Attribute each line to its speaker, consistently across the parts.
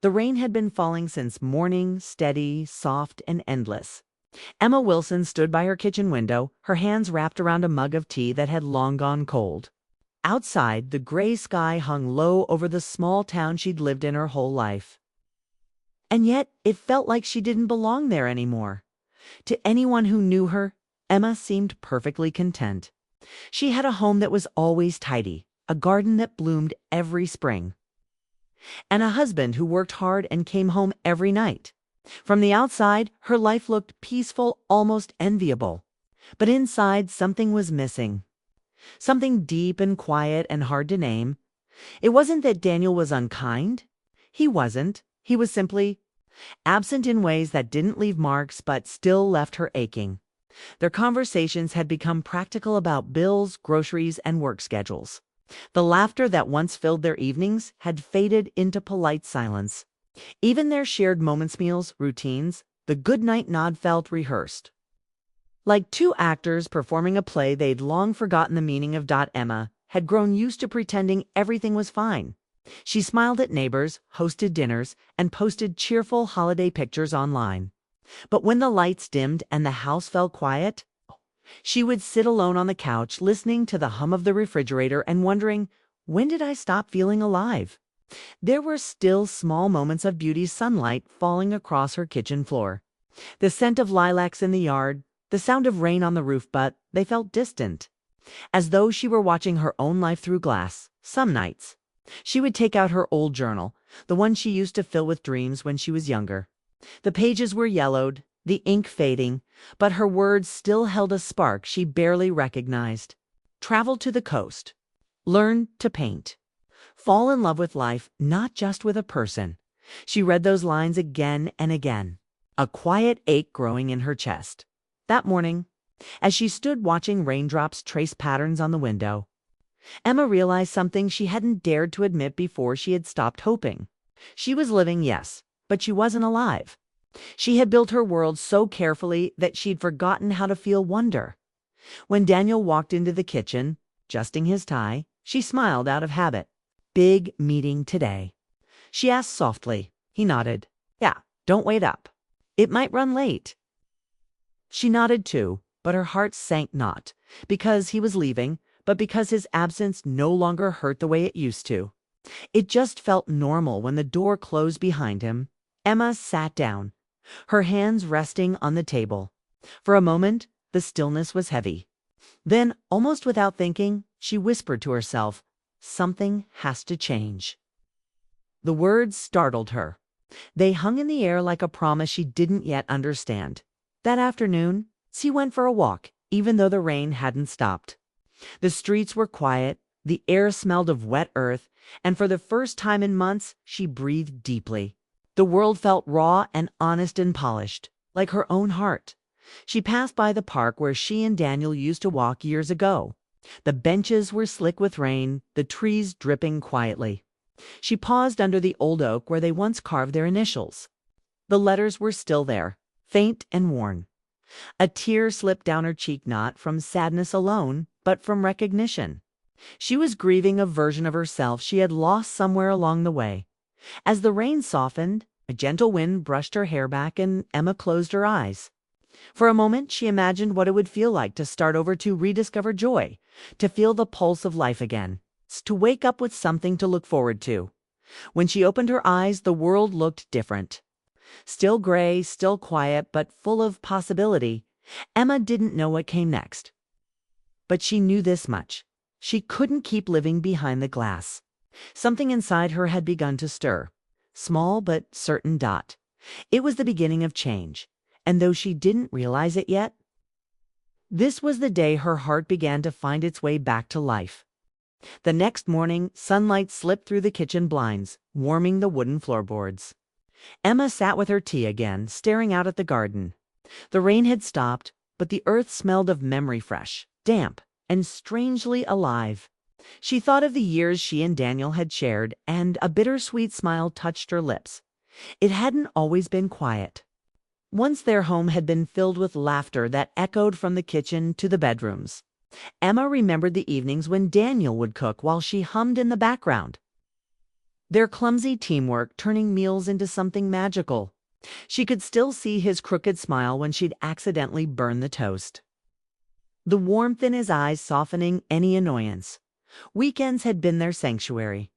Speaker 1: The rain had been falling since morning, steady, soft, and endless. Emma Wilson stood by her kitchen window, her hands wrapped around a mug of tea that had long gone cold. Outside, the gray sky hung low over the small town she'd lived in her whole life. And yet, it felt like she didn't belong there anymore. To anyone who knew her, Emma seemed perfectly content. She had a home that was always tidy, a garden that bloomed every spring, and a husband who worked hard and came home every night. From the outside, her life looked peaceful, almost enviable. But inside, something was missing. Something deep and quiet and hard to name. It wasn't that Daniel was unkind. He wasn't. He was simply absent in ways that didn't leave marks but still left her aching. Their conversations had become practical about bills, groceries, and work schedules. The laughter that once filled their evenings had faded into polite silence. Even their shared moments, meals, routines, the goodnight nod felt rehearsed. Like two actors performing a play they'd long forgotten the meaning of. Emma had grown used to pretending everything was fine. She smiled at neighbors, hosted dinners, and posted cheerful holiday pictures online. But when the lights dimmed and the house fell quiet, she would sit alone on the couch listening to the hum of the refrigerator and wondering, when did I stop feeling alive? There were still small moments of beauty, sunlight falling across her kitchen floor, the scent of lilacs in the yard, the sound of rain on the roof, but they felt distant, as though she were watching her own life through glass. Some nights, she would take out her old journal, the one she used to fill with dreams when she was younger. The pages were yellowed, the ink fading, but her words still held a spark she barely recognized. Travel to the coast. Learn to paint. Fall in love with life, not just with a person. She read those lines again and again, a quiet ache growing in her chest. That morning, as she stood watching raindrops trace patterns on the window, Emma realized something she hadn't dared to admit before she had stopped hoping. She was living, yes, but she wasn't alive. She had built her world so carefully that she'd forgotten how to feel wonder. When Daniel walked into the kitchen, adjusting his tie, she smiled out of habit. "Big meeting today?" she asked softly. He nodded. "Yeah, don't wait up. It might run late." She nodded too, but her heart sank, not because he was leaving, but because his absence no longer hurt the way it used to. It just felt normal when the door closed behind him. Emma sat down, her hands resting on the table. For a moment, the stillness was heavy. Then, almost without thinking, she whispered to herself, "Something has to change." The words startled her. They hung in the air like a promise she didn't yet understand. That afternoon, she went for a walk, even though the rain hadn't stopped. The streets were quiet, the air smelled of wet earth, and for the first time in months, she breathed deeply. The world felt raw and honest and polished, like her own heart. She passed by the park where she and Daniel used to walk years ago. The benches were slick with rain, the trees dripping quietly. She paused under the old oak where they once carved their initials. The letters were still there, faint and worn. A tear slipped down her cheek, not from sadness alone, but from recognition. She was grieving a version of herself she had lost somewhere along the way. As the rain softened, a gentle wind brushed her hair back and Emma closed her eyes. For a moment, she imagined what it would feel like to start over, to rediscover joy, to feel the pulse of life again, to wake up with something to look forward to. When she opened her eyes, the world looked different. Still gray, still quiet, but full of possibility. Emma didn't know what came next. But she knew this much. She couldn't keep living behind the glass. Something inside her had begun to stir. Small but certain. It was the beginning of change. And though she didn't realize it yet, this was the day her heart began to find its way back to life. The next morning, sunlight slipped through the kitchen blinds, warming the wooden floorboards. Emma sat with her tea again, staring out at the garden. The rain had stopped, but the earth smelled of memory, fresh, damp, and strangely alive. She thought of the years she and Daniel had shared, and a bittersweet smile touched her lips. It hadn't always been quiet. Once their home had been filled with laughter that echoed from the kitchen to the bedrooms. Emma remembered the evenings when Daniel would cook while she hummed in the background. their clumsy teamwork turning meals into something magical. She could still see his crooked smile when she'd accidentally burned the toast. The warmth in his eyes softening any annoyance. Weekends had been their sanctuary.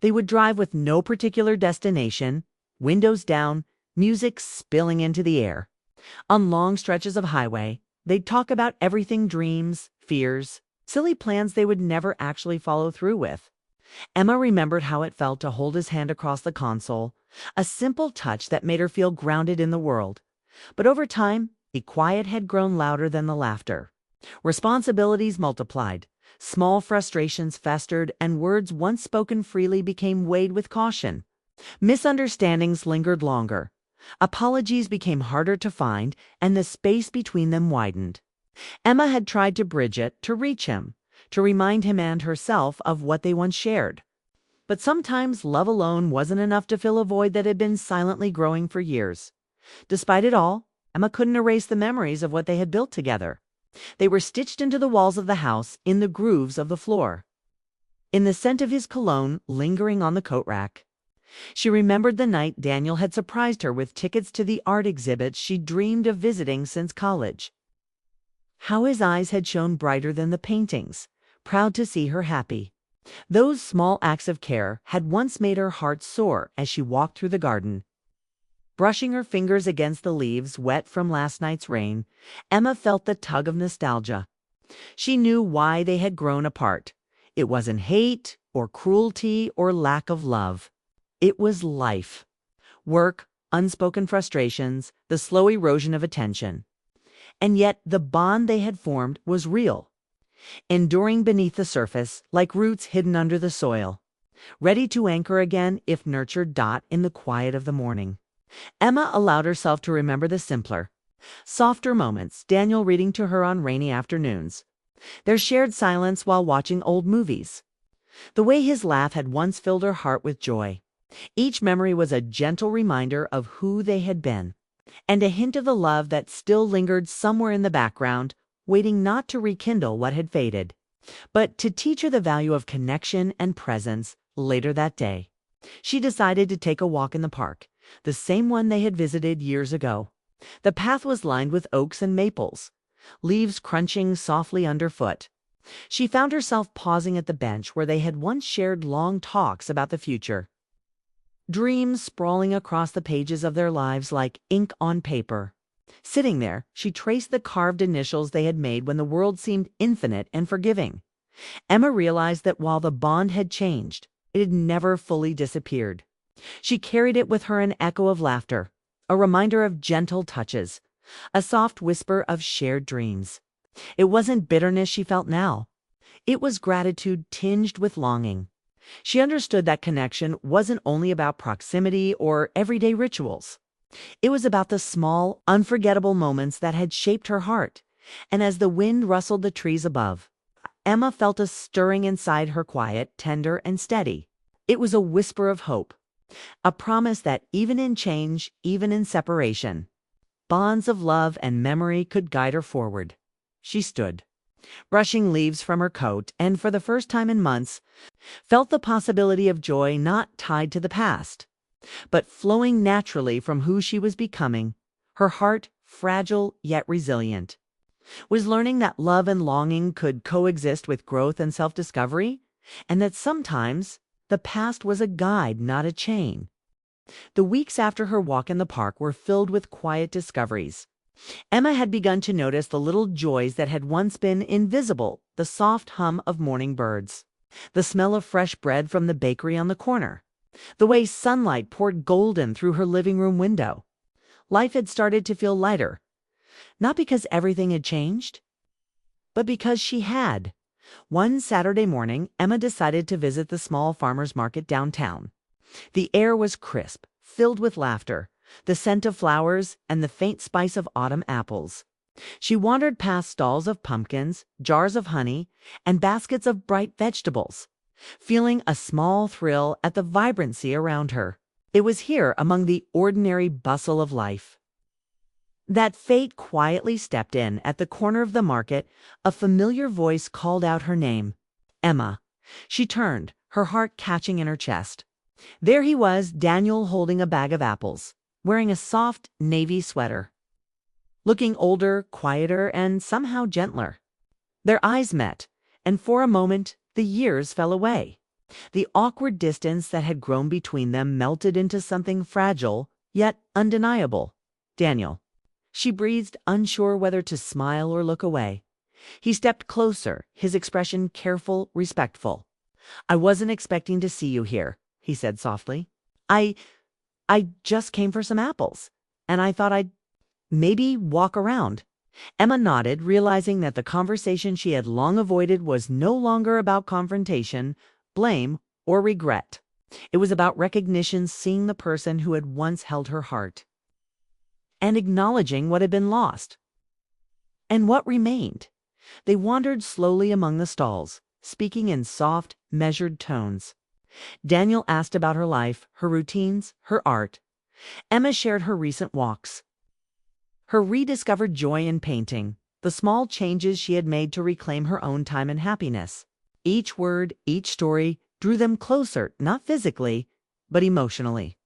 Speaker 1: They would drive with no particular destination, windows down, music spilling into the air. On long stretches of highway, they'd talk about everything: dreams, fears, silly plans they would never actually follow through with. Emma remembered how it felt to hold his hand across the console, a simple touch that made her feel grounded in the world. But over time, the quiet had grown louder than the laughter. Responsibilities multiplied, small frustrations festered, and words once spoken freely became weighed with caution. Misunderstandings lingered longer. Apologies became harder to find, and the space between them widened. Emma had tried to bridge it, to reach him, to remind him and herself of what they once shared. But sometimes love alone wasn't enough to fill a void that had been silently growing for years. Despite it all, Emma couldn't erase the memories of what they had built together. They were stitched into the walls of the house, in the grooves of the floor, in the scent of his cologne lingering on the coat rack. She remembered the night Daniel had surprised her with tickets to the art exhibits she'd dreamed of visiting since college. How his eyes had shone brighter than the paintings, proud to see her happy. Those small acts of care had once made her heart soar as she walked through the garden. Brushing her fingers against the leaves wet from last night's rain, Emma felt the tug of nostalgia. She knew why they had grown apart. It wasn't hate or cruelty or lack of love. It was life. Work, unspoken frustrations, the slow erosion of attention. And yet the bond they had formed was real, enduring beneath the surface like roots hidden under the soil, ready to anchor again if nurtured. In the quiet of the morning, Emma allowed herself to remember the simpler, softer moments: Daniel reading to her on rainy afternoons, their shared silence while watching old movies, the way his laugh had once filled her heart with joy. Each memory was a gentle reminder of who they had been, and a hint of the love that still lingered somewhere in the background, waiting not to rekindle what had faded, but to teach her the value of connection and presence. Later that day, she decided to take a walk in the park, the same one they had visited years ago. The path was lined with oaks and maples, leaves crunching softly underfoot. She found herself pausing at the bench where they had once shared long talks about the future. Dreams sprawling across the pages of their lives like ink on paper. Sitting there, she traced the carved initials they had made when the world seemed infinite and forgiving. Emma realized that while the bond had changed, it had never fully disappeared. She carried it with her, an echo of laughter, a reminder of gentle touches, a soft whisper of shared dreams. It wasn't bitterness she felt now. It was gratitude tinged with longing. She understood that connection wasn't only about proximity or everyday rituals. It was about the small, unforgettable moments that had shaped her heart. And as the wind rustled the trees above, Emma felt a stirring inside her, quiet, tender, and steady. It was a whisper of hope, a promise that even in change, even in separation, bonds of love and memory could guide her forward. She stood, brushing leaves from her coat, and for the first time in months, felt the possibility of joy not tied to the past, but flowing naturally from who she was becoming. Her heart, fragile yet resilient, was learning that love and longing could coexist with growth and self-discovery, and that sometimes the past was a guide, not a chain. The weeks after her walk in the park were filled with quiet discoveries. Emma had begun to notice the little joys that had once been invisible: the soft hum of morning birds, the smell of fresh bread from the bakery on the corner, the way sunlight poured golden through her living room window. Life had started to feel lighter, not because everything had changed, but because she had. One Saturday morning, Emma decided to visit the small farmers market downtown. The air was crisp, filled with laughter, the scent of flowers, and the faint spice of autumn apples. She wandered past stalls of pumpkins, jars of honey, and baskets of bright vegetables, feeling a small thrill at the vibrancy around her. It was here, among the ordinary bustle of life, that fate quietly stepped in. At the corner of the market, a familiar voice called out her name. Emma. She turned, her heart catching in her chest. There he was, Daniel holding a bag of apples, wearing a soft navy sweater, looking older, quieter, and somehow gentler. Their eyes met, and for a moment the years fell away. The awkward distance that had grown between them melted into something fragile, yet undeniable. Daniel. She breathed, unsure whether to smile or look away. He stepped closer, his expression careful, respectful. "I wasn't expecting to see you here," he said softly. I I just came for some apples, and I thought I'd maybe walk around." Emma nodded, realizing that the conversation she had long avoided was no longer about confrontation, blame, or regret. It was about recognition, seeing the person who had once held her heart, and acknowledging what had been lost. And what remained? They wandered slowly among the stalls, speaking in soft, measured tones. Daniel asked about her life, her routines, her art. Emma shared her recent walks, her rediscovered joy in painting, the small changes she had made to reclaim her own time and happiness. Each word, each story drew them closer, not physically, but emotionally,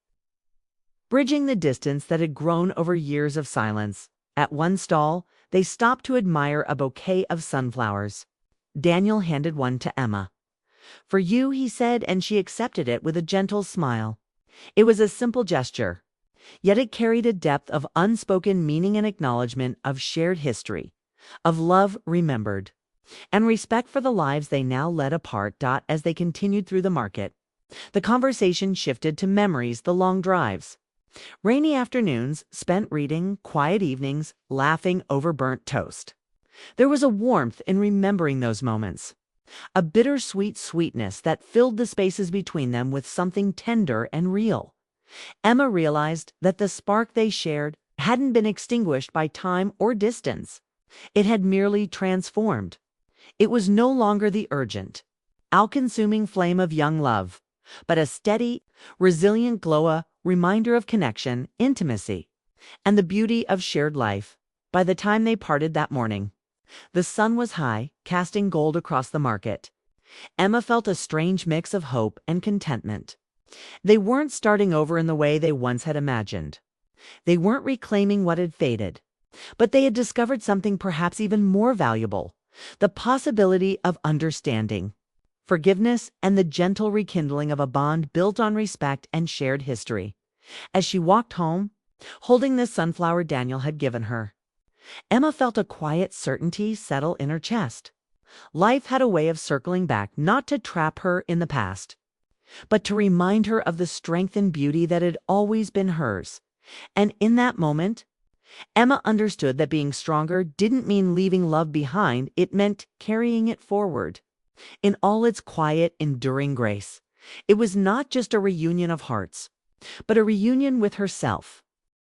Speaker 1: bridging the distance that had grown over years of silence. At one stall, they stopped to admire a bouquet of sunflowers. Daniel handed one to Emma. "For you," he said, and she accepted it with a gentle smile. It was a simple gesture, yet it carried a depth of unspoken meaning and acknowledgement of shared history, of love remembered, and respect for the lives they now led apart. As they continued through the market, the conversation shifted to memories, the long drives, rainy afternoons spent reading, quiet evenings laughing over burnt toast. There was a warmth in remembering those moments, a bittersweet sweetness that filled the spaces between them with something tender and real. Emma realized that the spark they shared hadn't been extinguished by time or distance. It had merely transformed. It was no longer the urgent, all-consuming flame of young love, but a steady, resilient glow, a reminder of connection, intimacy, and the beauty of shared life. By the time they parted that morning, the sun was high, casting gold across the market. Emma felt a strange mix of hope and contentment. They weren't starting over in the way they once had imagined. They weren't reclaiming what had faded, but they had discovered something perhaps even more valuable: the possibility of understanding, forgiveness, and the gentle rekindling of a bond built on respect and shared history. As she walked home, holding the sunflower Daniel had given her, Emma felt a quiet certainty settle in her chest. Life had a way of circling back, not to trap her in the past, but to remind her of the strength and beauty that had always been hers. And in that moment, Emma understood that being stronger didn't mean leaving love behind, it meant carrying it forward, in all its quiet, enduring grace. It was not just a reunion of hearts, but a reunion with herself,